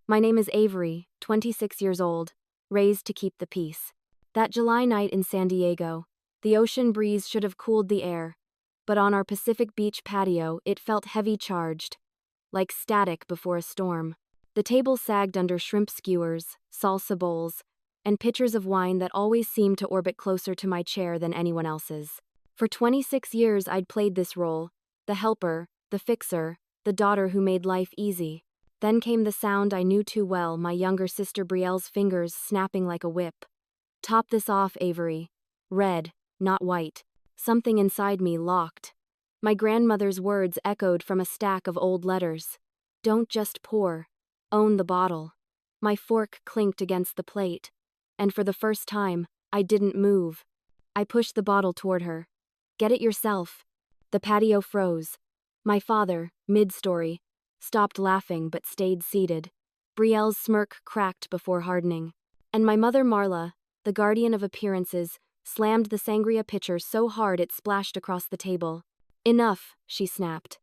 My name is Avery, 26 years old, raised to keep the peace. That July night in San Diego, the ocean breeze should have cooled the air, but on our Pacific Beach patio it felt heavy-charged, like static before a storm. The table sagged under shrimp skewers, salsa bowls, and pitchers of wine that always seemed to orbit closer to my chair than anyone else's. For 26 years I'd played this role, the helper, the fixer, the daughter who made life easy. Then came the sound I knew too well, my younger sister Brielle's fingers snapping like a whip. Top this off, Avery. Red, not white. Something inside me locked. My grandmother's words echoed from a stack of old letters. Don't just pour. Own the bottle. My fork clinked against the plate, and for the first time, I didn't move. I pushed the bottle toward her. Get it yourself. The patio froze. My father, mid-story, stopped laughing but stayed seated. Brielle's smirk cracked before hardening. And my mother Marla, the guardian of appearances, slammed the sangria pitcher so hard it splashed across the table. Enough, she snapped.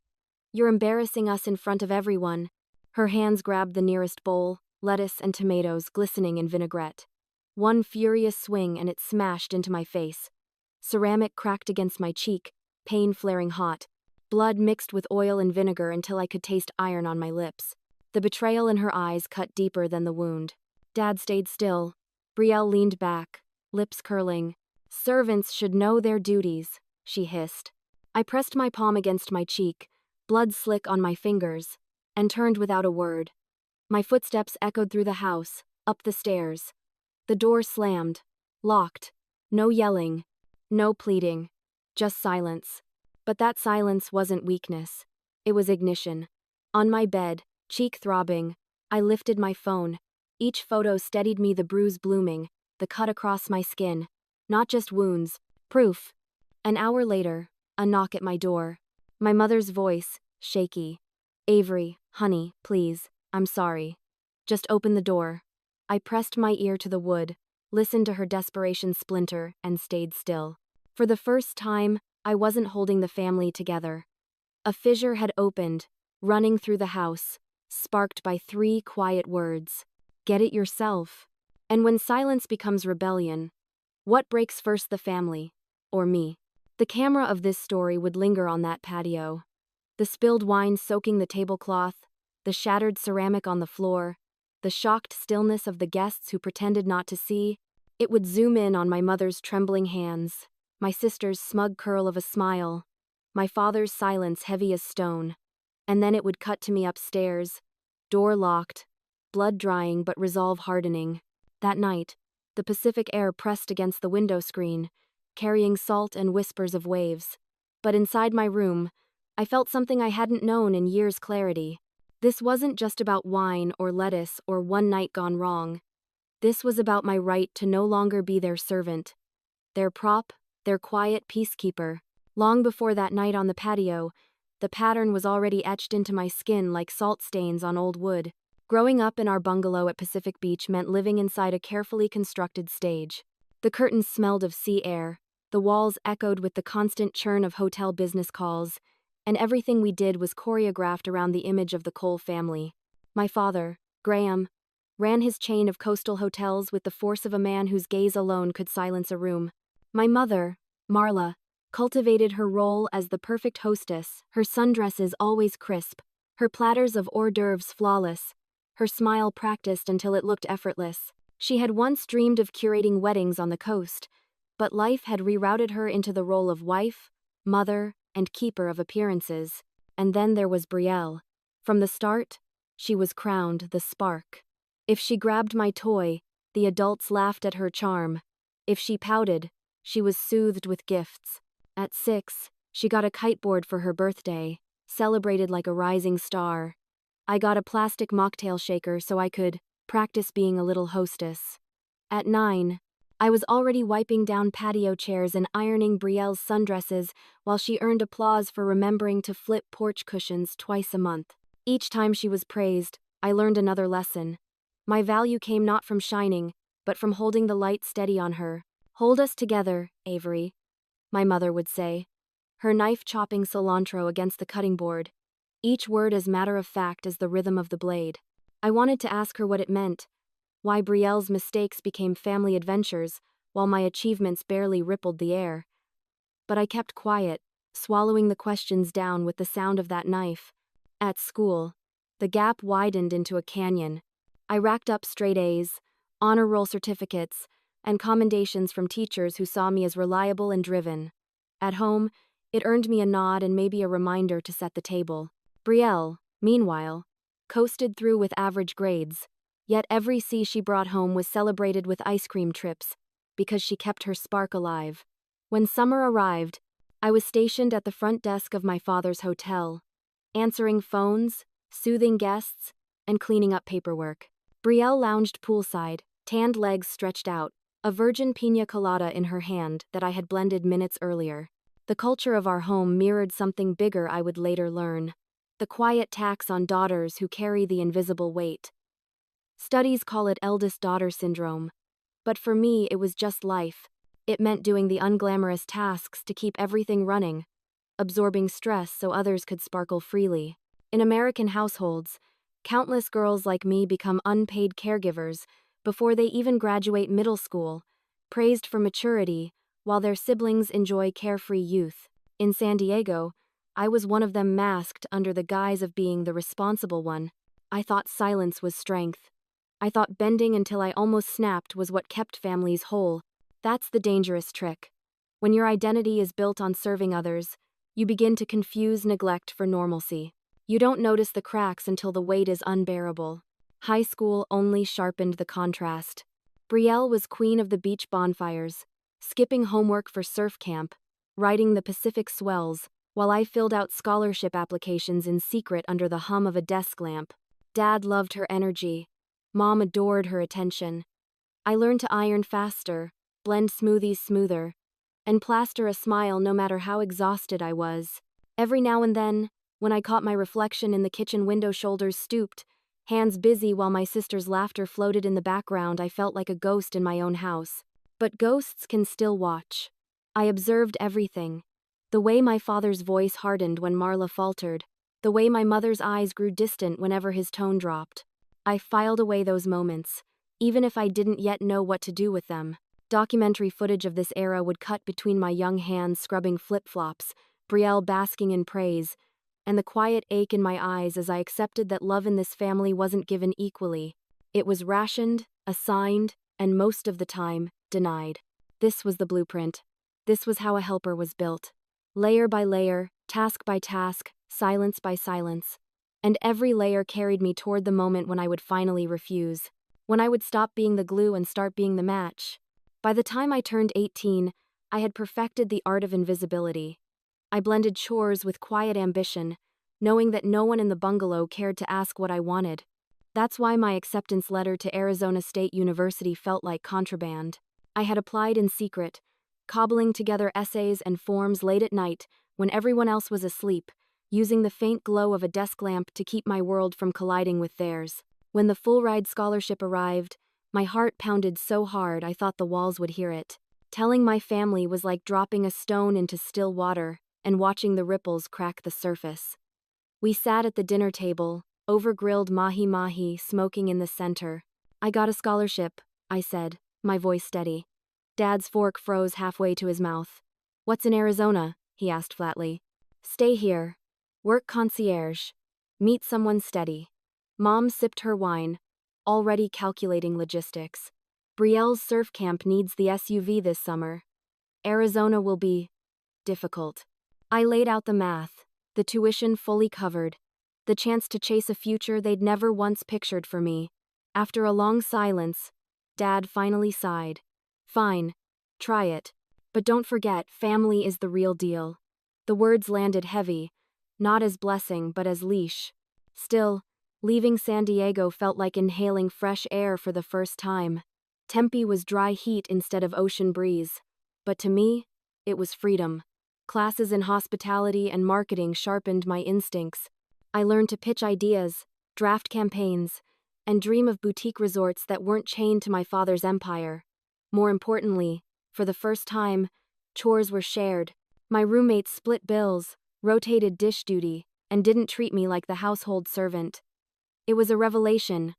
You're embarrassing us in front of everyone. Her hands grabbed the nearest bowl, lettuce and tomatoes glistening in vinaigrette. One furious swing and it smashed into my face. Ceramic cracked against my cheek, pain flaring hot. Blood mixed with oil and vinegar until I could taste iron on my lips. The betrayal in her eyes cut deeper than the wound. Dad stayed still. Brielle leaned back, lips curling. Servants should know their duties, she hissed. I pressed my palm against my cheek, blood slick on my fingers, and turned without a word. My footsteps echoed through the house, up the stairs. The door slammed, locked. No yelling, no pleading, just silence. But that silence wasn't weakness. It was ignition. On my bed, cheek throbbing, I lifted my phone. Each photo steadied me, the bruise blooming, the cut across my skin. Not just wounds, proof. An hour later, a knock at my door. My mother's voice, shaky. Avery, honey, please, I'm sorry. Just open the door. I pressed my ear to the wood, listened to her desperation splinter, and stayed still. For the first time, I wasn't holding the family together. A fissure had opened, running through the house, sparked by 3 quiet words. Get it yourself. And when silence becomes rebellion, what breaks first, the family, or me? The camera of this story would linger on that patio. The spilled wine soaking the tablecloth, the shattered ceramic on the floor, the shocked stillness of the guests who pretended not to see. It would zoom in on my mother's trembling hands, my sister's smug curl of a smile, my father's silence heavy as stone. And then it would cut to me upstairs, door locked, blood drying but resolve hardening. That night, the Pacific air pressed against the window screen, carrying salt and whispers of waves. But inside my room, I felt something I hadn't known in years: clarity. This wasn't just about wine or lettuce or one night gone wrong. This was about my right to no longer be their servant, their prop, their quiet peacekeeper. Long before that night on the patio, the pattern was already etched into my skin like salt stains on old wood. Growing up in our bungalow at Pacific Beach meant living inside a carefully constructed stage. The curtains smelled of sea air, the walls echoed with the constant churn of hotel business calls, and everything we did was choreographed around the image of the Cole family. My father, Graham, ran his chain of coastal hotels with the force of a man whose gaze alone could silence a room. My mother, Marla, cultivated her role as the perfect hostess, her sundresses always crisp, her platters of hors d'oeuvres flawless, her smile practiced until it looked effortless. She had once dreamed of curating weddings on the coast, but life had rerouted her into the role of wife, mother, and keeper of appearances. And then there was Brielle. From the start, she was crowned the spark. If she grabbed my toy, the adults laughed at her charm. If she pouted, she was soothed with gifts. At 6, she got a kiteboard for her birthday, celebrated like a rising star. I got a plastic mocktail shaker so I could practice being a little hostess. At 9, I was already wiping down patio chairs and ironing Brielle's sundresses while she earned applause for remembering to flip porch cushions twice a month. Each time she was praised, I learned another lesson. My value came not from shining, but from holding the light steady on her. Hold us together, Avery, my mother would say, her knife chopping cilantro against the cutting board, each word as matter of fact as the rhythm of the blade. I wanted to ask her what it meant, why Brielle's mistakes became family adventures, while my achievements barely rippled the air. But I kept quiet, swallowing the questions down with the sound of that knife. At school, the gap widened into a canyon. I racked up straight A's, honor roll certificates, and commendations from teachers who saw me as reliable and driven. At home, it earned me a nod and maybe a reminder to set the table. Brielle, meanwhile, coasted through with average grades, yet every C she brought home was celebrated with ice cream trips, because she kept her spark alive. When summer arrived, I was stationed at the front desk of my father's hotel, answering phones, soothing guests, and cleaning up paperwork. Brielle lounged poolside, tanned legs stretched out, a virgin piña colada in her hand that I had blended minutes earlier. The culture of our home mirrored something bigger I would later learn: the quiet tax on daughters who carry the invisible weight. Studies call it eldest daughter syndrome, but for me it was just life. It meant doing the unglamorous tasks to keep everything running, absorbing stress so others could sparkle freely. In American households, countless girls like me become unpaid caregivers before they even graduate middle school, praised for maturity, while their siblings enjoy carefree youth. In San Diego, I was one of them, masked under the guise of being the responsible one. I thought silence was strength. I thought bending until I almost snapped was what kept families whole. That's the dangerous trick. When your identity is built on serving others, you begin to confuse neglect for normalcy. You don't notice the cracks until the weight is unbearable. High school only sharpened the contrast. Brielle was queen of the beach bonfires, skipping homework for surf camp, riding the Pacific swells, while I filled out scholarship applications in secret under the hum of a desk lamp. Dad loved her energy. Mom adored her attention. I learned to iron faster, blend smoothies smoother, and plaster a smile no matter how exhausted I was. Every now and then, when I caught my reflection in the kitchen window, shoulders stooped, hands busy while my sister's laughter floated in the background, I felt like a ghost in my own house. But ghosts can still watch. I observed everything. The way my father's voice hardened when Marla faltered, the way my mother's eyes grew distant whenever his tone dropped. I filed away those moments, even if I didn't yet know what to do with them. Documentary footage of this era would cut between my young hands scrubbing flip-flops, Brielle basking in praise, and the quiet ache in my eyes as I accepted that love in this family wasn't given equally. It was rationed, assigned, and most of the time, denied. This was the blueprint. This was how a helper was built. Layer by layer, task by task, silence by silence. And every layer carried me toward the moment when I would finally refuse. When I would stop being the glue and start being the match. By the time I turned 18, I had perfected the art of invisibility. I blended chores with quiet ambition, knowing that no one in the bungalow cared to ask what I wanted. That's why my acceptance letter to Arizona State University felt like contraband. I had applied in secret, cobbling together essays and forms late at night when everyone else was asleep, using the faint glow of a desk lamp to keep my world from colliding with theirs. When the full-ride scholarship arrived, my heart pounded so hard I thought the walls would hear it. Telling my family was like dropping a stone into still water and watching the ripples crack the surface. We sat at the dinner table, over-grilled mahi-mahi smoking in the center. "I got a scholarship," I said, my voice steady. Dad's fork froze halfway to his mouth. "What's in Arizona?" he asked flatly. "Stay here. Work concierge. Meet someone steady." Mom sipped her wine, already calculating logistics. "Brielle's surf camp needs the SUV this summer. Arizona will be difficult." I laid out the math, the tuition fully covered, the chance to chase a future they'd never once pictured for me. After a long silence, Dad finally sighed. "Fine, try it. But don't forget, family is the real deal." The words landed heavy, not as blessing but as leash. Still, leaving San Diego felt like inhaling fresh air for the first time. Tempe was dry heat instead of ocean breeze. But to me, it was freedom. Classes in hospitality and marketing sharpened my instincts. I learned to pitch ideas, draft campaigns, and dream of boutique resorts that weren't chained to my father's empire. More importantly, for the first time, chores were shared. My roommates split bills, rotated dish duty, and didn't treat me like the household servant. It was a revelation,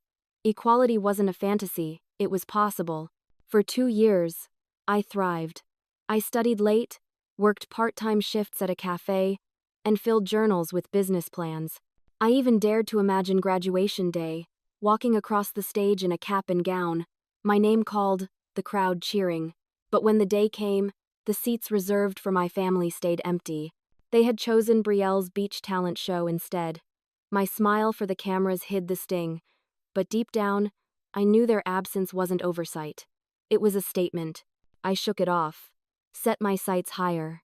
Equality wasn't a fantasy, it was possible. For 2 years, I thrived. I studied late, worked part-time shifts at a cafe, and filled journals with business plans. I even dared to imagine graduation day, walking across the stage in a cap and gown, my name called, the crowd cheering. But when the day came, the seats reserved for my family stayed empty. They had chosen Brielle's beach talent show instead. My smile for the cameras hid the sting, but deep down, I knew their absence wasn't oversight. It was a statement. I shook it off, set my sights higher.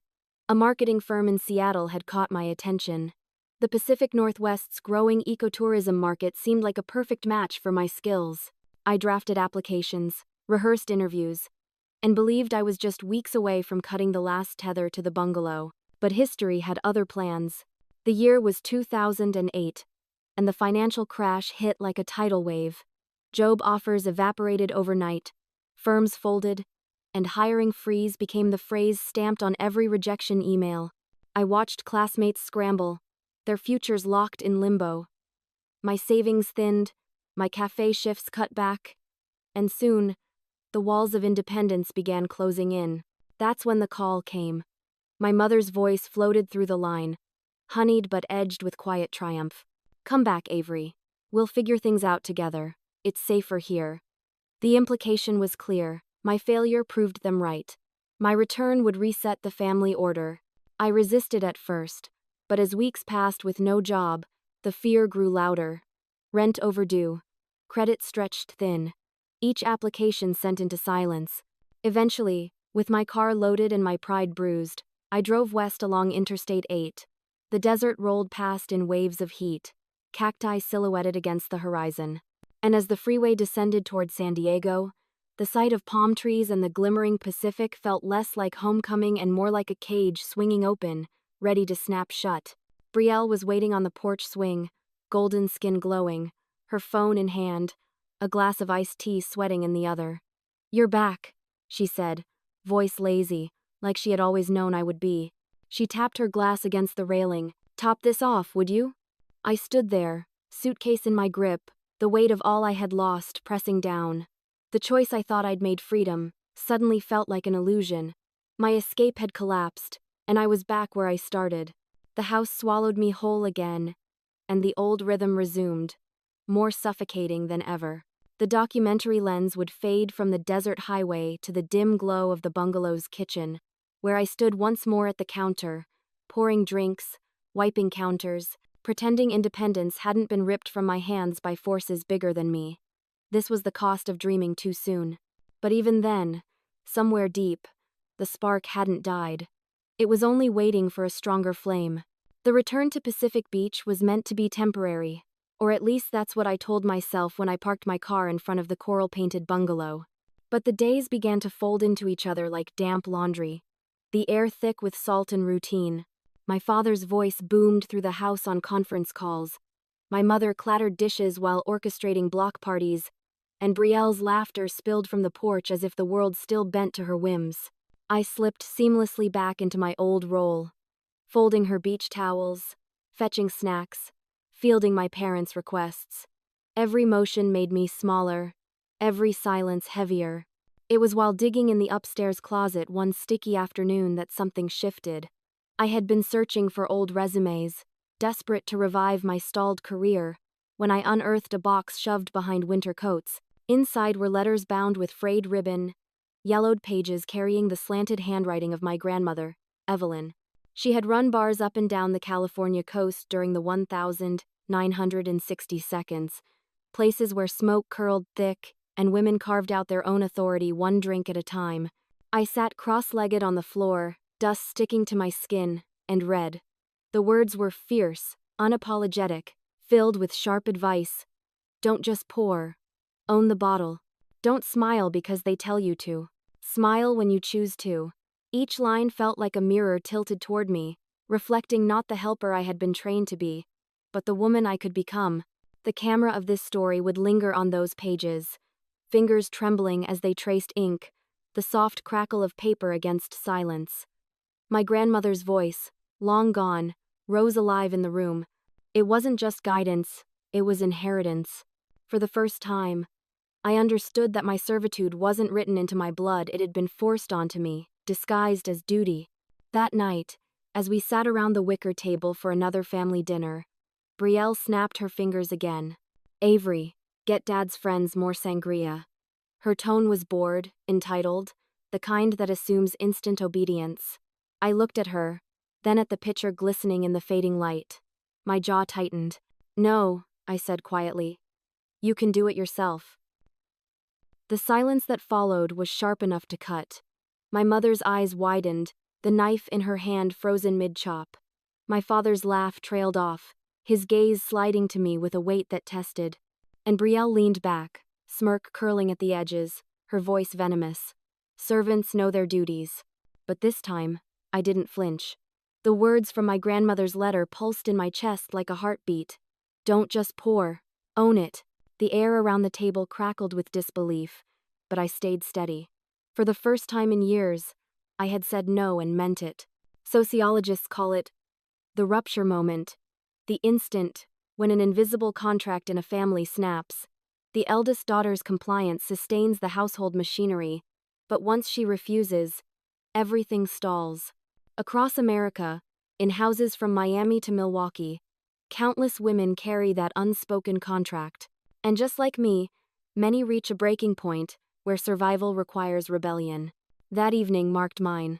A marketing firm in Seattle had caught my attention. The Pacific Northwest's growing ecotourism market seemed like a perfect match for my skills. I drafted applications, rehearsed interviews, and believed I was just weeks away from cutting the last tether to the bungalow. But history had other plans. The year was 2008, and the financial crash hit like a tidal wave. Job offers evaporated overnight, firms folded, and hiring freeze became the phrase stamped on every rejection email. I watched classmates scramble, their futures locked in limbo. My savings thinned, my cafe shifts cut back, and soon, the walls of independence began closing in. That's when the call came. My mother's voice floated through the line, honeyed but edged with quiet triumph. Come back, Avery. We'll figure things out together. It's safer here. The implication was clear. My failure proved them right. My return would reset the family order. I resisted at first, but as weeks passed with no job, the fear grew louder. Rent overdue. Credit stretched thin. Each application sent into silence. Eventually, with my car loaded and my pride bruised, I drove west along Interstate 8. The desert rolled past in waves of heat, cacti silhouetted against the horizon. And as the freeway descended toward San Diego, the sight of palm trees and the glimmering Pacific felt less like homecoming and more like a cage swinging open, ready to snap shut. Brielle was waiting on the porch swing, golden skin glowing, her phone in hand, a glass of iced tea sweating in the other. "You're back," she said, voice lazy, like she had always known I would be. She tapped her glass against the railing. "Top this off, would you?" I stood there, suitcase in my grip, the weight of all I had lost pressing down. The choice I thought I'd made freedom suddenly felt like an illusion. My escape had collapsed, and I was back where I started. The house swallowed me whole again, and the old rhythm resumed, more suffocating than ever. The documentary lens would fade from the desert highway to the dim glow of the bungalow's kitchen, where I stood once more at the counter, pouring drinks, wiping counters, pretending independence hadn't been ripped from my hands by forces bigger than me. This was the cost of dreaming too soon. But even then, somewhere deep, the spark hadn't died. It was only waiting for a stronger flame. The return to Pacific Beach was meant to be temporary, or at least that's what I told myself when I parked my car in front of the coral-painted bungalow. But the days began to fold into each other like damp laundry, the air thick with salt and routine. My father's voice boomed through the house on conference calls. My mother clattered dishes while orchestrating block parties, and Brielle's laughter spilled from the porch as if the world still bent to her whims. I slipped seamlessly back into my old role, folding her beach towels, fetching snacks, fielding my parents' requests. Every motion made me smaller, every silence heavier. It was while digging in the upstairs closet one sticky afternoon that something shifted. I had been searching for old resumes, desperate to revive my stalled career, when I unearthed a box shoved behind winter coats. Inside were letters bound with frayed ribbon, yellowed pages carrying the slanted handwriting of my grandmother, Evelyn. She had run bars up and down the California coast during the 1,960 seconds, places where smoke curled thick and women carved out their own authority one drink at a time. I sat cross-legged on the floor, dust sticking to my skin, and read. The words were fierce, unapologetic, filled with sharp advice. Don't just pour. Own the bottle. Don't smile because they tell you to. Smile when you choose to. Each line felt like a mirror tilted toward me, reflecting not the helper I had been trained to be, but the woman I could become. The camera of this story would linger on those pages, fingers trembling as they traced ink, the soft crackle of paper against silence. My grandmother's voice, long gone, rose alive in the room. It wasn't just guidance, it was inheritance. For the first time, I understood that my servitude wasn't written into my blood, it had been forced onto me, disguised as duty. That night, as we sat around the wicker table for another family dinner, Brielle snapped her fingers again. "Avery, get Dad's friends more sangria." Her tone was bored, entitled, the kind that assumes instant obedience. I looked at her, then at the pitcher glistening in the fading light. My jaw tightened. "No," I said quietly. "You can do it yourself." The silence that followed was sharp enough to cut. My mother's eyes widened, the knife in her hand frozen mid-chop. My father's laugh trailed off, his gaze sliding to me with a weight that tested. And Brielle leaned back, smirk curling at the edges, her voice venomous. "Servants know their duties." But this time, I didn't flinch. The words from my grandmother's letter pulsed in my chest like a heartbeat. "Don't just pour. Own it." The air around the table crackled with disbelief, but I stayed steady. For the first time in years, I had said no and meant it. Sociologists call it the rupture moment, the instant when an invisible contract in a family snaps. The eldest daughter's compliance sustains the household machinery, but once she refuses, everything stalls. Across America, in houses from Miami to Milwaukee, countless women carry that unspoken contract. And just like me, many reach a breaking point where survival requires rebellion. That evening marked mine.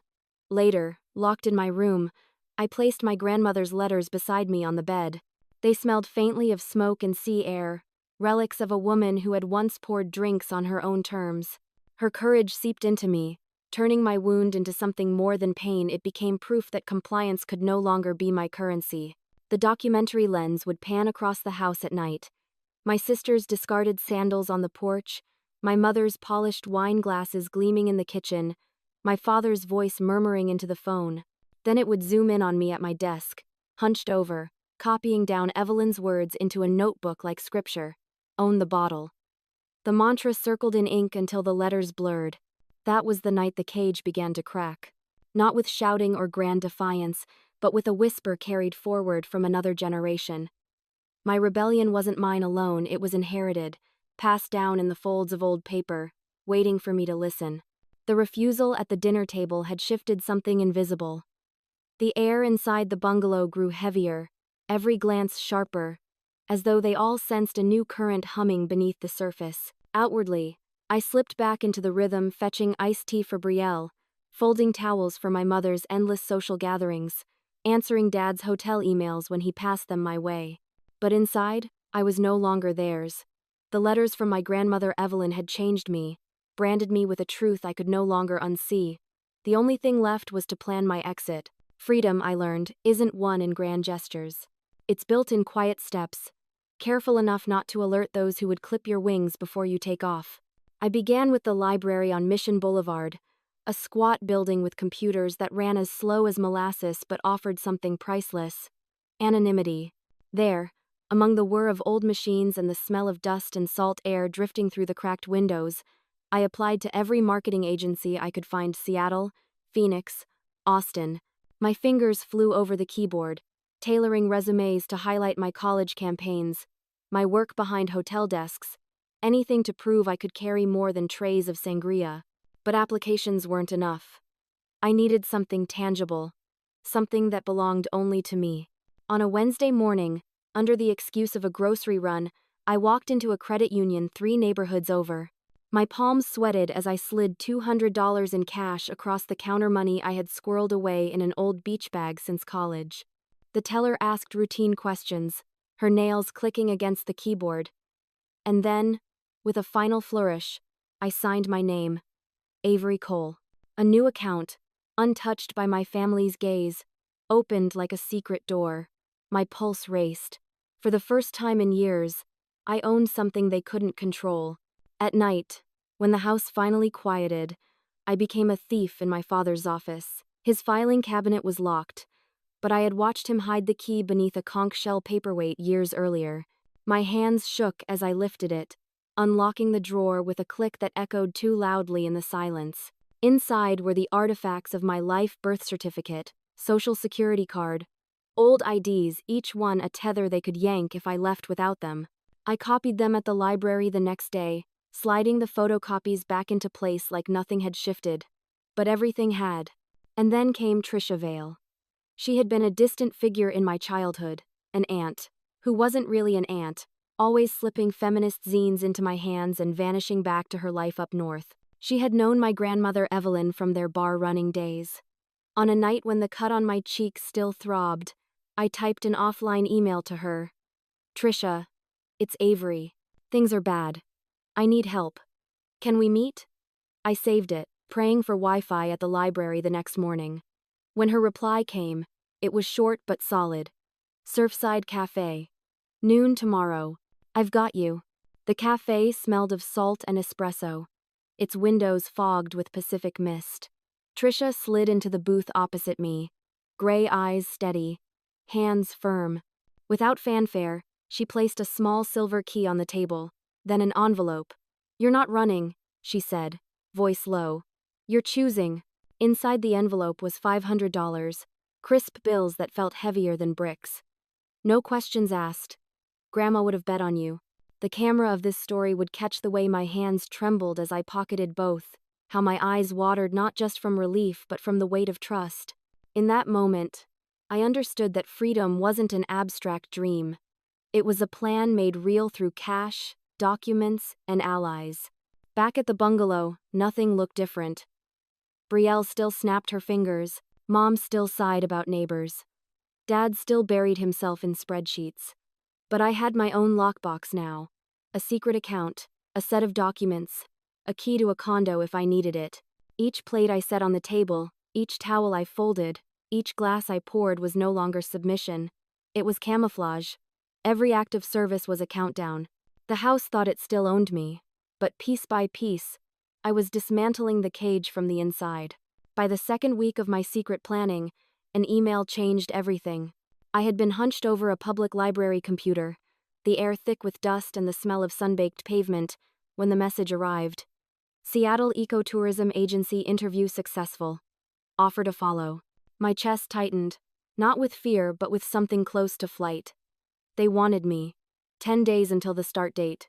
Later, locked in my room, I placed my grandmother's letters beside me on the bed. They smelled faintly of smoke and sea air, relics of a woman who had once poured drinks on her own terms. Her courage seeped into me, turning my wound into something more than pain. It became proof that compliance could no longer be my currency. The documentary lens would pan across the house at night. My sister's discarded sandals on the porch, my mother's polished wine glasses gleaming in the kitchen, my father's voice murmuring into the phone. Then it would zoom in on me at my desk, hunched over, copying down Evelyn's words into a notebook like scripture. "Own the bottle." The mantra circled in ink until the letters blurred. That was the night the cage began to crack. Not with shouting or grand defiance, but with a whisper carried forward from another generation. My rebellion wasn't mine alone, it was inherited, passed down in the folds of old paper, waiting for me to listen. The refusal at the dinner table had shifted something invisible. The air inside the bungalow grew heavier, every glance sharper, as though they all sensed a new current humming beneath the surface. Outwardly, I slipped back into the rhythm, fetching iced tea for Brielle, folding towels for my mother's endless social gatherings, answering Dad's hotel emails when he passed them my way. But inside, I was no longer theirs. The letters from my grandmother Evelyn had changed me, branded me with a truth I could no longer unsee. The only thing left was to plan my exit. Freedom, I learned, isn't won in grand gestures. It's built in quiet steps, careful enough not to alert those who would clip your wings before you take off. I began with the library on Mission Boulevard, a squat building with computers that ran as slow as molasses but offered something priceless: anonymity. There, among the whir of old machines and the smell of dust and salt air drifting through the cracked windows, I applied to every marketing agency I could find: Seattle, Phoenix, Austin. My fingers flew over the keyboard, tailoring resumes to highlight my college campaigns, my work behind hotel desks, anything to prove I could carry more than trays of sangria. But applications weren't enough. I needed something tangible, something that belonged only to me. On a Wednesday morning, under the excuse of a grocery run, I walked into a credit union 3 neighborhoods over. My palms sweated as I slid $200 in cash across the counter, money I had squirreled away in an old beach bag since college. The teller asked routine questions, her nails clicking against the keyboard. And then, with a final flourish, I signed my name: Avery Cole. A new account, untouched by my family's gaze, opened like a secret door. My pulse raced. For the first time in years, I owned something they couldn't control. At night, when the house finally quieted, I became a thief in my father's office. His filing cabinet was locked, but I had watched him hide the key beneath a conch shell paperweight years earlier. My hands shook as I lifted it, unlocking the drawer with a click that echoed too loudly in the silence. Inside were the artifacts of my life: birth certificate, social security card, old IDs, each one a tether they could yank if I left without them. I copied them at the library the next day, sliding the photocopies back into place like nothing had shifted. But everything had. And then came Trisha Vale. She had been a distant figure in my childhood, an aunt, who wasn't really an aunt, always slipping feminist zines into my hands and vanishing back to her life up north. She had known my grandmother Evelyn from their bar-running days. On a night when the cut on my cheek still throbbed, I typed an offline email to her. Trisha, it's Avery. Things are bad. I need help. Can we meet? I saved it, praying for Wi-Fi at the library the next morning. When her reply came, it was short but solid. Surfside Cafe. Noon tomorrow. I've got you. The cafe smelled of salt and espresso, its windows fogged with Pacific mist. Trisha slid into the booth opposite me, gray eyes steady, hands firm. Without fanfare, she placed a small silver key on the table, then an envelope. You're not running, she said, voice low. You're choosing. Inside the envelope was $500, crisp bills that felt heavier than bricks. No questions asked. Grandma would have bet on you. The camera of this story would catch the way my hands trembled as I pocketed both, how my eyes watered not just from relief but from the weight of trust. In that moment, I understood that freedom wasn't an abstract dream. It was a plan made real through cash, documents, and allies. Back at the bungalow, nothing looked different. Brielle still snapped her fingers, Mom still sighed about neighbors. Dad still buried himself in spreadsheets. But I had my own lockbox now. A secret account, a set of documents, a key to a condo if I needed it. Each plate I set on the table, each towel I folded, each glass I poured was no longer submission. It was camouflage. Every act of service was a countdown. The house thought it still owned me. But piece by piece, I was dismantling the cage from the inside. By the second week of my secret planning, an email changed everything. I had been hunched over a public library computer, the air thick with dust and the smell of sunbaked pavement, when the message arrived. Seattle Ecotourism Agency interview successful. Offer to follow. My chest tightened, not with fear but with something close to flight. They wanted me. 10 days until the start date.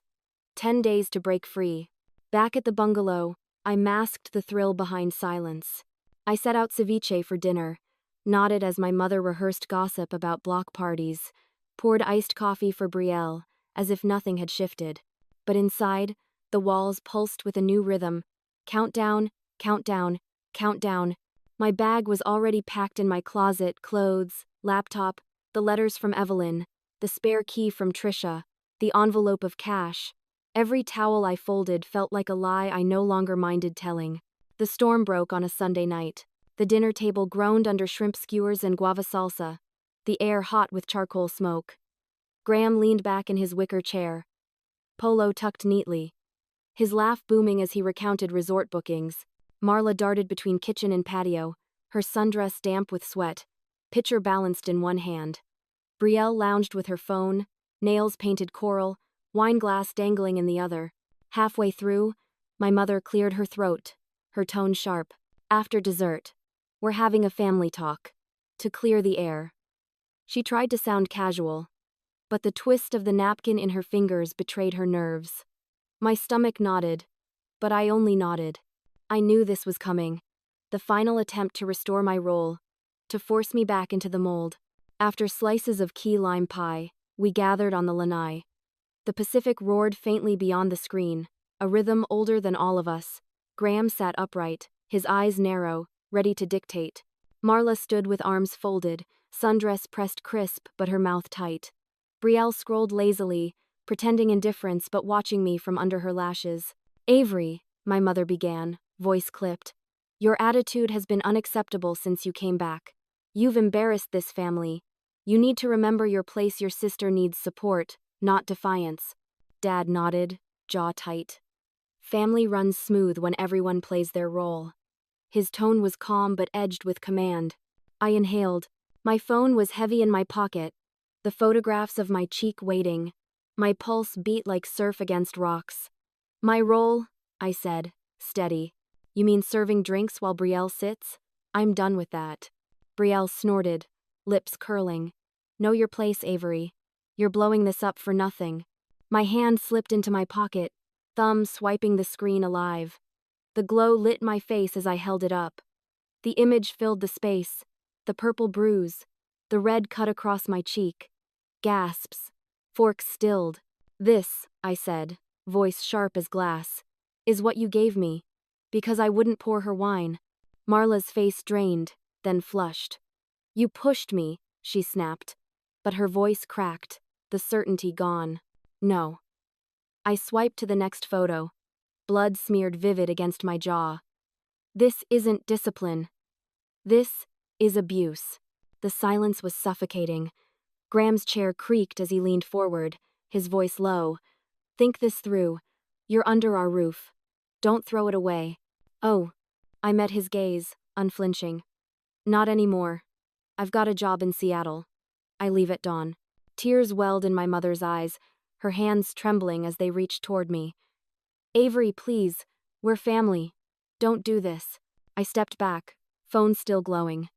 10 days to break free. Back at the bungalow, I masked the thrill behind silence. I set out ceviche for dinner, nodded as my mother rehearsed gossip about block parties, poured iced coffee for Brielle, as if nothing had shifted. But inside, the walls pulsed with a new rhythm. Countdown, countdown, countdown. My bag was already packed in my closet, clothes, laptop, the letters from Evelyn, the spare key from Trisha, the envelope of cash. Every towel I folded felt like a lie I no longer minded telling. The storm broke on a Sunday night. The dinner table groaned under shrimp skewers and guava salsa, the air hot with charcoal smoke. Graham leaned back in his wicker chair, polo tucked neatly, his laugh booming as he recounted resort bookings. Marla darted between kitchen and patio, her sundress damp with sweat, pitcher balanced in one hand. Brielle lounged with her phone, nails painted coral, wine glass dangling in the other. Halfway through, my mother cleared her throat, her tone sharp. After dessert, we're having a family talk. To clear the air. She tried to sound casual, but the twist of the napkin in her fingers betrayed her nerves. My stomach nodded, but I only nodded. I knew this was coming. The final attempt to restore my role, to force me back into the mold. After slices of key lime pie, we gathered on the lanai. The Pacific roared faintly beyond the screen, a rhythm older than all of us. Graham sat upright, his eyes narrow, ready to dictate. Marla stood with arms folded, sundress pressed crisp but her mouth tight. Brielle scrolled lazily, pretending indifference but watching me from under her lashes. Avery, my mother began, voice clipped. Your attitude has been unacceptable since you came back. You've embarrassed this family. You need to remember your place. Your sister needs support, not defiance. Dad nodded, jaw tight. Family runs smooth when everyone plays their role. His tone was calm but edged with command. I inhaled. My phone was heavy in my pocket, the photographs of my cheek waiting. My pulse beat like surf against rocks. My role, I said, steady. You mean serving drinks while Brielle sits? I'm done with that. Brielle snorted, lips curling. Know your place, Avery. You're blowing this up for nothing. My hand slipped into my pocket, thumb swiping the screen alive. The glow lit my face as I held it up. The image filled the space, the purple bruise, the red cut across my cheek. Gasps. Forks stilled. "This," I said, voice sharp as glass, "is what you gave me." Because I wouldn't pour her wine. Marla's face drained, then flushed. "You pushed me," she snapped. But her voice cracked, the certainty gone. "No." I swiped to the next photo. Blood smeared vivid against my jaw. "This isn't discipline. This is abuse." The silence was suffocating. Graham's chair creaked as he leaned forward, his voice low. "Think this through. You're under our roof. Don't throw it away." "Oh." I met his gaze, unflinching. "Not anymore. I've got a job in Seattle. I leave at dawn." Tears welled in my mother's eyes, her hands trembling as they reached toward me. "Avery, please. We're family. Don't do this." I stepped back, phone still glowing.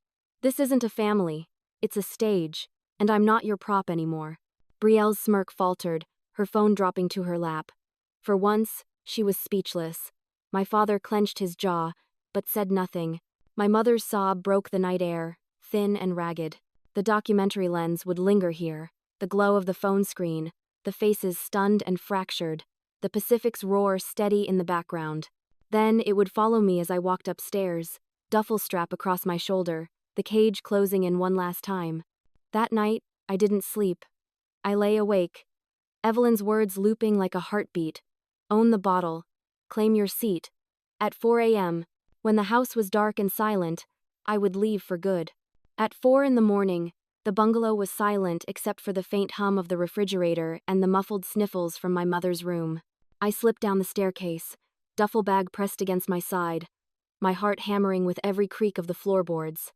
"This isn't a family. It's a stage, and I'm not your prop anymore." Brielle's smirk faltered, her phone dropping to her lap. For once, she was speechless. My father clenched his jaw, but said nothing. My mother's sob broke the night air, thin and ragged. The documentary lens would linger here, the glow of the phone screen, the faces stunned and fractured, the Pacific's roar steady in the background. Then it would follow me as I walked upstairs, duffel strap across my shoulder, the cage closing in one last time. That night, I didn't sleep. I lay awake, Evelyn's words looping like a heartbeat. "Own the bottle. Claim your seat." At 4 a.m., when the house was dark and silent, I would leave for good. At 4 in the morning, the bungalow was silent except for the faint hum of the refrigerator and the muffled sniffles from my mother's room. I slipped down the staircase, duffel bag pressed against my side, my heart hammering with every creak of the floorboards.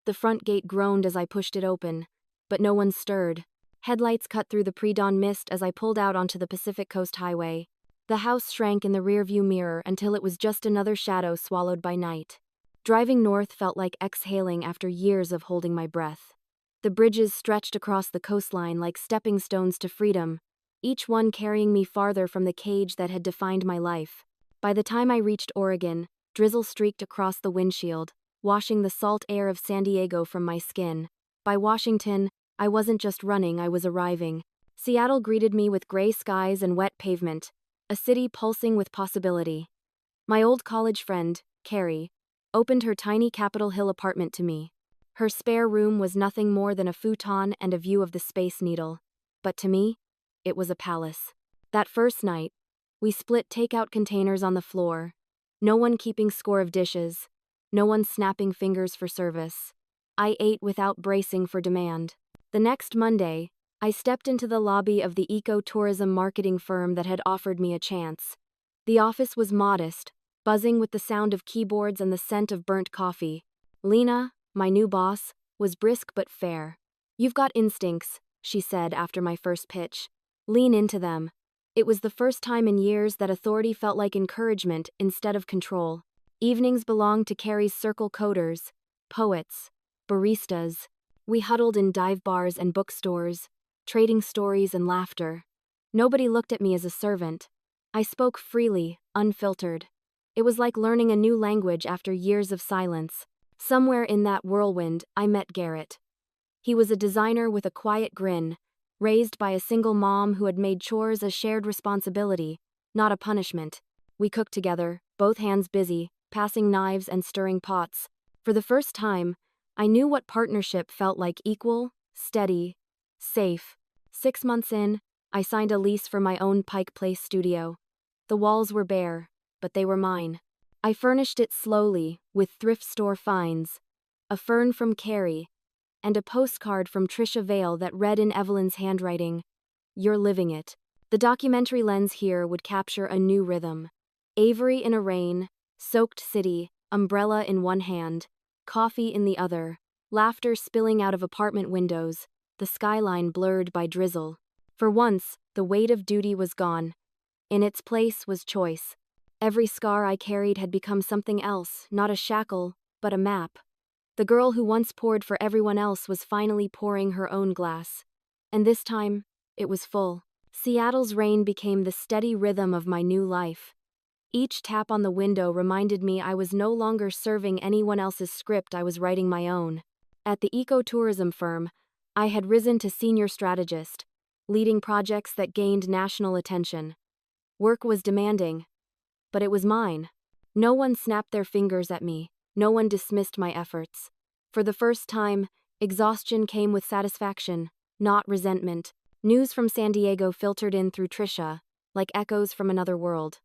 The front gate groaned as I pushed it open, but no one stirred. Headlights cut through the pre-dawn mist as I pulled out onto the Pacific Coast Highway. The house shrank in the rearview mirror until it was just another shadow swallowed by night. Driving north felt like exhaling after years of holding my breath. The bridges stretched across the coastline like stepping stones to freedom, each one carrying me farther from the cage that had defined my life. By the time I reached Oregon, drizzle streaked across the windshield, washing the salt air of San Diego from my skin. By Washington, I wasn't just running, I was arriving. Seattle greeted me with gray skies and wet pavement, a city pulsing with possibility. My old college friend, Carrie, opened her tiny Capitol Hill apartment to me. Her spare room was nothing more than a futon and a view of the Space Needle. But to me, it was a palace. That first night, we split takeout containers on the floor, no one keeping score of dishes, no one snapping fingers for service. I ate without bracing for demand. The next Monday, I stepped into the lobby of the eco-tourism marketing firm that had offered me a chance. The office was modest, buzzing with the sound of keyboards and the scent of burnt coffee. Lena, my new boss, was brisk but fair. "You've got instincts," she said after my first pitch. "Lean into them." It was the first time in years that authority felt like encouragement instead of control. Evenings belonged to Carrie's circle coders, poets, baristas. We huddled in dive bars and bookstores, trading stories and laughter. Nobody looked at me as a servant. I spoke freely, unfiltered. It was like learning a new language after years of silence. Somewhere in that whirlwind, I met Garrett. He was a designer with a quiet grin, raised by a single mom who had made chores a shared responsibility, not a punishment. We cooked together, both hands busy, passing knives and stirring pots. For the first time, I knew what partnership felt like: equal, steady, safe. 6 months in, I signed a lease for my own Pike Place studio. The walls were bare, but they were mine. I furnished it slowly, with thrift store finds, a fern from Carrie, and a postcard from Trisha Vale that read in Evelyn's handwriting, "You're living it." The documentary lens here would capture a new rhythm. Avery in a rain-soaked city, umbrella in one hand, coffee in the other, laughter spilling out of apartment windows, the skyline blurred by drizzle. For once, the weight of duty was gone. In its place was choice. Every scar I carried had become something else, not a shackle, but a map. The girl who once poured for everyone else was finally pouring her own glass. And this time, it was full. Seattle's rain became the steady rhythm of my new life. Each tap on the window reminded me I was no longer serving anyone else's script, I was writing my own. At the ecotourism firm, I had risen to senior strategist, leading projects that gained national attention. Work was demanding, but it was mine. No one snapped their fingers at me, no one dismissed my efforts. For the first time, exhaustion came with satisfaction, not resentment. News from San Diego filtered in through Trisha, like echoes from another world.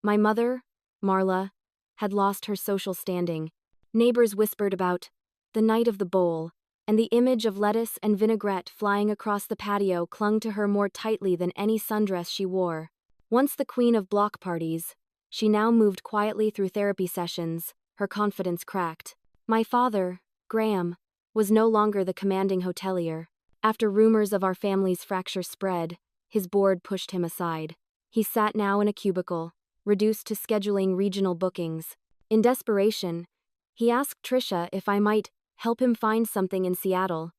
My mother, Marla, had lost her social standing. Neighbors whispered about the night of the bowl, and the image of lettuce and vinaigrette flying across the patio clung to her more tightly than any sundress she wore. Once the queen of block parties, she now moved quietly through therapy sessions, her confidence cracked. My father, Graham, was no longer the commanding hotelier. After rumors of our family's fracture spread, his board pushed him aside. He sat now in a cubicle, reduced to scheduling regional bookings. In desperation, he asked Trisha if I might help him find something in Seattle.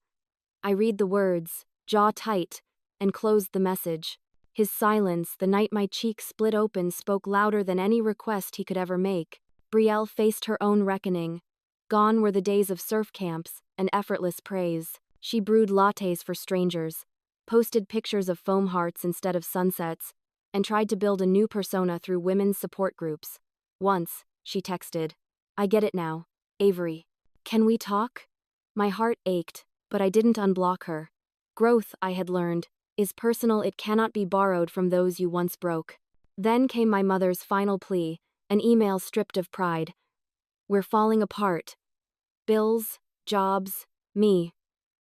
I read the words, jaw tight, and closed the message. His silence, the night my cheek split open, spoke louder than any request he could ever make. Brielle faced her own reckoning. Gone were the days of surf camps and effortless praise. She brewed lattes for strangers, posted pictures of foam hearts instead of sunsets, and tried to build a new persona through women's support groups. Once, she texted, "I get it now. Avery. Can we talk?" My heart ached, but I didn't unblock her. Growth, I had learned, is personal. It cannot be borrowed from those you once broke. Then came my mother's final plea, an email stripped of pride. "We're falling apart. Bills, jobs, me.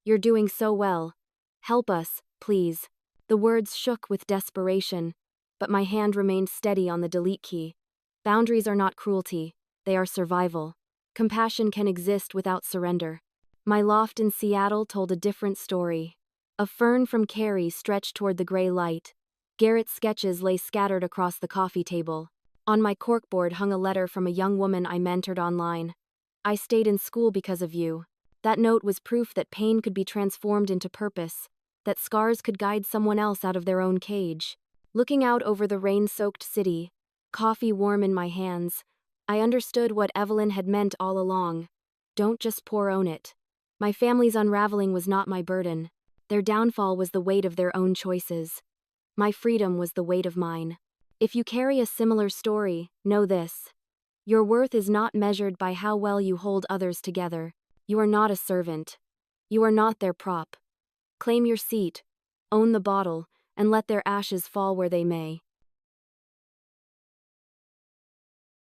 You're doing so well. Help us, please." The words shook with desperation, but my hand remained steady on the delete key. Boundaries are not cruelty, they are survival. Compassion can exist without surrender. My loft in Seattle told a different story. A fern from Carrie stretched toward the gray light. Garrett's sketches lay scattered across the coffee table. On my corkboard hung a letter from a young woman I mentored online. "I stayed in school because of you." That note was proof that pain could be transformed into purpose, that scars could guide someone else out of their own cage. Looking out over the rain-soaked city, coffee warm in my hands, I understood what Evelyn had meant all along. Don't just own it. My family's unraveling was not my burden. Their downfall was the weight of their own choices. My freedom was the weight of mine. If you carry a similar story, know this. Your worth is not measured by how well you hold others together. You are not a servant. You are not their prop. Claim your seat, own the bottle, and let their ashes fall where they may.